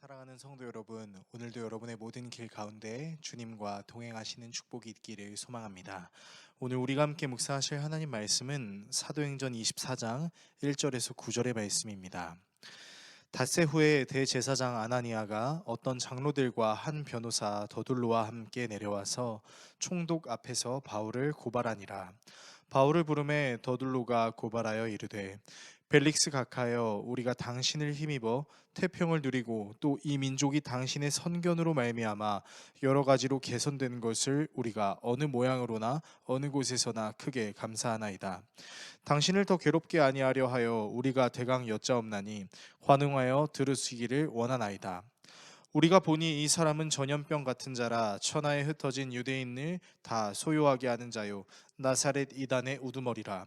사랑하는 성도 여러분, 오늘도 여러분의 모든 길 가운데 주님과 동행하시는 축복이 있기를 소망합니다. 오늘 우리가 함께 묵상하실 하나님 말씀은 사도행전 24장 1절에서 9절의 말씀입니다. 닷새 후에 대제사장 아나니아가 어떤 장로들과 한 변호사 더둘로와 함께 내려와서 총독 앞에서 바울을 고발하니라. 바울을 부르매 더둘로가 고발하여 이르되, 벨릭스 각하여, 우리가 당신을 힘입어 태평을 누리고 또 이 민족이 당신의 선견으로 말미암아 여러 가지로 개선된 것을 우리가 어느 모양으로나 어느 곳에서나 크게 감사하나이다. 당신을 더 괴롭게 아니하려 하여 우리가 대강 여짜옵나니 환응하여 들으시기를 원하나이다. 우리가 보니 이 사람은 전염병 같은 자라 천하에 흩어진 유대인을 다 소요하게 하는 자요 나사렛 이단의 우두머리라.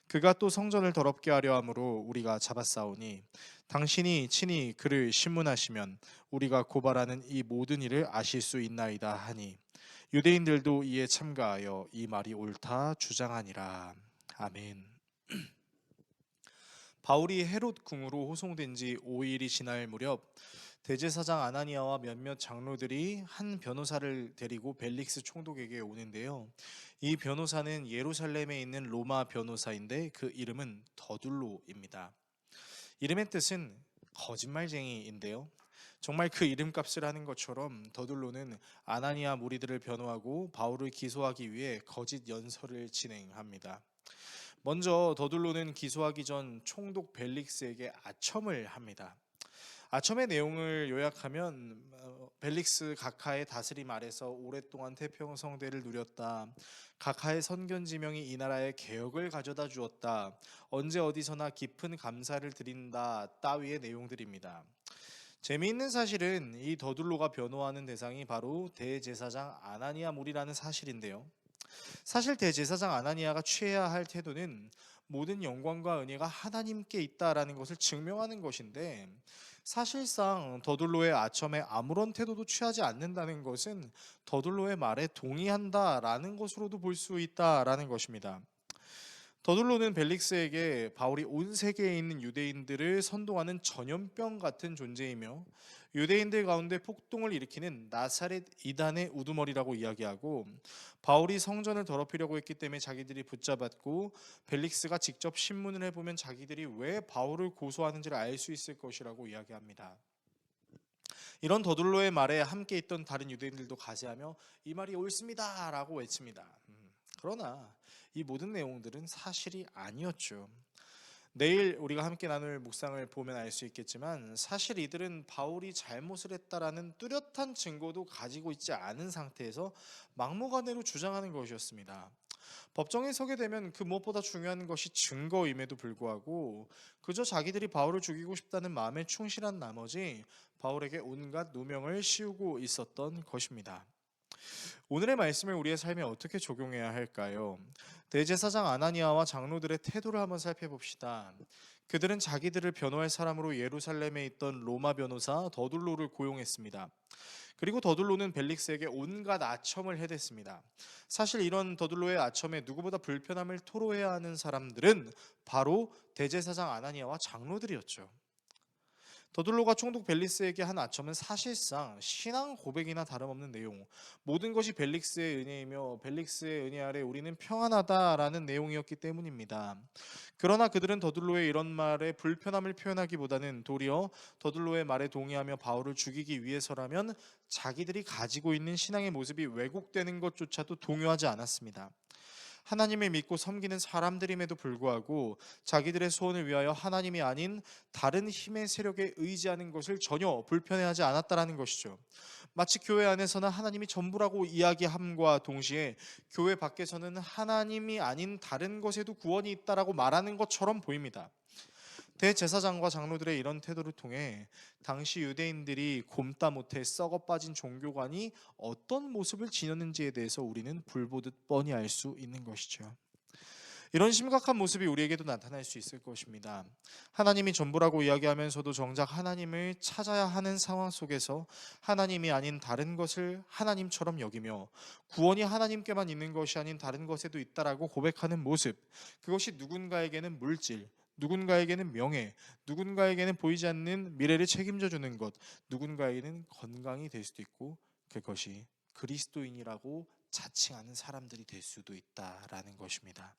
그가 또 성전을 더럽게 하려 함으로 우리가 잡았사오니 당신이 친히 그를 신문하시면 우리가 고발하는 이 모든 일을 아실 수 있나이다 하니, 유대인들도 이에 참가하여 이 말이 옳다 주장하니라. 아멘. 바울이 헤롯 궁으로 호송된 지 5일이 지날 무렵 대제사장 아나니아와 몇몇 장로들이 한 변호사를 데리고 벨릭스 총독에게 오는데요. 이 변호사는 예루살렘에 있는 로마 변호사인데 그 이름은 더둘로입니다. 이름의 뜻은 거짓말쟁이인데요. 정말 그 이름값을 하는 것처럼 더둘로는 아나니아 무리들을 변호하고 바울을 기소하기 위해 거짓 연설을 진행합니다. 먼저 더둘로는 기소하기 전 총독 벨릭스에게 아첨을 합니다. 아첨의 내용을 요약하면 벨릭스 각하의 다스림 아래서 오랫동안 태평성대를 누렸다. 각하의 선견지명이 이 나라에 개혁을 가져다 주었다. 언제 어디서나 깊은 감사를 드린다 따위의 내용들입니다. 재미있는 사실은 이 더둘로가 변호하는 대상이 바로 대제사장 아나니아 물이라는 사실인데요. 사실 대제사장 아나니아가 취해야 할 태도는 모든 영광과 은혜가 하나님께 있다라는 것을 증명하는 것인데, 사실상 더둘로의 아첨에 아무런 태도도 취하지 않는다는 것은 더둘로의 말에 동의한다라는 것으로도 볼 수 있다라는 것입니다. 더둘로는 벨릭스에게 바울이 온 세계에 있는 유대인들을 선동하는 전염병 같은 존재이며 유대인들 가운데 폭동을 일으키는 나사렛 이단의 우두머리라고 이야기하고, 바울이 성전을 더럽히려고 했기 때문에 자기들이 붙잡았고 벨릭스가 직접 신문을 해보면 자기들이 왜 바울을 고소하는지를 알 수 있을 것이라고 이야기합니다. 이런 더둘로의 말에 함께 있던 다른 유대인들도 가세하며 이 말이 옳습니다 라고 외칩니다. 그러나 이 모든 내용들은 사실이 아니었죠. 내일 우리가 함께 나눌 묵상을 보면 알 수 있겠지만, 사실 이들은 바울이 잘못을 했다라는 뚜렷한 증거도 가지고 있지 않은 상태에서 막무가내로 주장하는 것이었습니다. 법정에 서게 되면 그 무엇보다 중요한 것이 증거임에도 불구하고 그저 자기들이 바울을 죽이고 싶다는 마음에 충실한 나머지 바울에게 온갖 누명을 씌우고 있었던 것입니다. 오늘의 말씀을 우리의 삶에 어떻게 적용해야 할까요? 대제사장 아나니아와 장로들의 태도를 한번 살펴봅시다. 그들은 자기들을 변호할 사람으로 예루살렘에 있던 로마 변호사 더둘로를 고용했습니다. 그리고 더둘로는 벨릭스에게 온갖 아첨을 해댔습니다. 사실 이런 더둘로의 아첨에 누구보다 불편함을 토로해야 하는 사람들은 바로 대제사장 아나니아와 장로들이었죠. 더둘로가 총독 벨릭스에게 한 아첨은 사실상 신앙 고백이나 다름없는 내용, 모든 것이 벨릭스의 은혜이며 벨릭스의 은혜 아래 우리는 평안하다라는 내용이었기 때문입니다. 그러나 그들은 더둘로의 이런 말에 불편함을 표현하기보다는 도리어 더둘로의 말에 동의하며 바울을 죽이기 위해서라면 자기들이 가지고 있는 신앙의 모습이 왜곡되는 것조차도 동요하지 않았습니다. 하나님을 믿고 섬기는 사람들임에도 불구하고 자기들의 소원을 위하여 하나님이 아닌 다른 힘의 세력에 의지하는 것을 전혀 불편해하지 않았다라는 것이죠. 마치 교회 안에서는 하나님이 전부라고 이야기함과 동시에 교회 밖에서는 하나님이 아닌 다른 것에도 구원이 있다라고 말하는 것처럼 보입니다. 대제사장과 장로들의 이런 태도를 통해 당시 유대인들이 곪다 못해 썩어 빠진 종교관이 어떤 모습을 지녔는지에 대해서 우리는 불보듯 뻔히 알 수 있는 것이죠. 이런 심각한 모습이 우리에게도 나타날 수 있을 것입니다. 하나님이 전부라고 이야기하면서도 정작 하나님을 찾아야 하는 상황 속에서 하나님이 아닌 다른 것을 하나님처럼 여기며 구원이 하나님께만 있는 것이 아닌 다른 것에도 있다라고 고백하는 모습, 그것이 누군가에게는 물질, 누군가에게는 명예, 누군가에게는 보이지 않는 미래를 책임져 주는 것, 누군가에게는 건강이 될 수도 있고, 그것이 그리스도인이라고 자칭하는 사람들이 될 수도 있다라는 것입니다.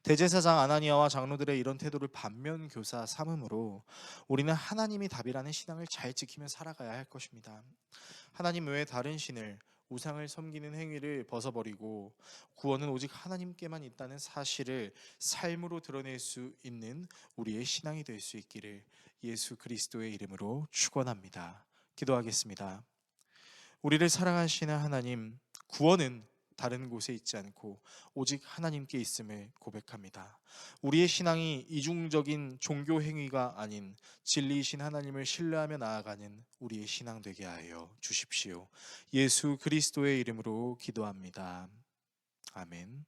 대제사장 아나니아와 장로들의 이런 태도를 반면교사 삼음으로 우리는 하나님이 답이라는 신앙을 잘 지키며 살아가야 할 것입니다. 하나님 외에 다른 신을, 우상을 섬기는 행위를 벗어버리고 구원은 오직 하나님께만 있다는 사실을 삶으로 드러낼 수 있는 우리의 신앙이 될 수 있기를 예수 그리스도의 이름으로 축원합니다. 기도하겠습니다. 우리를 사랑하시는 하나님, 구원은 다른 곳에 있지 않고 오직 하나님께 있음을 고백합니다. 우리의 신앙이 이중적인 종교 행위가 아닌 진리이신 하나님을 신뢰하며 나아가는 우리의 신앙 되게 하여 주십시오. 예수 그리스도의 이름으로 기도합니다. 아멘.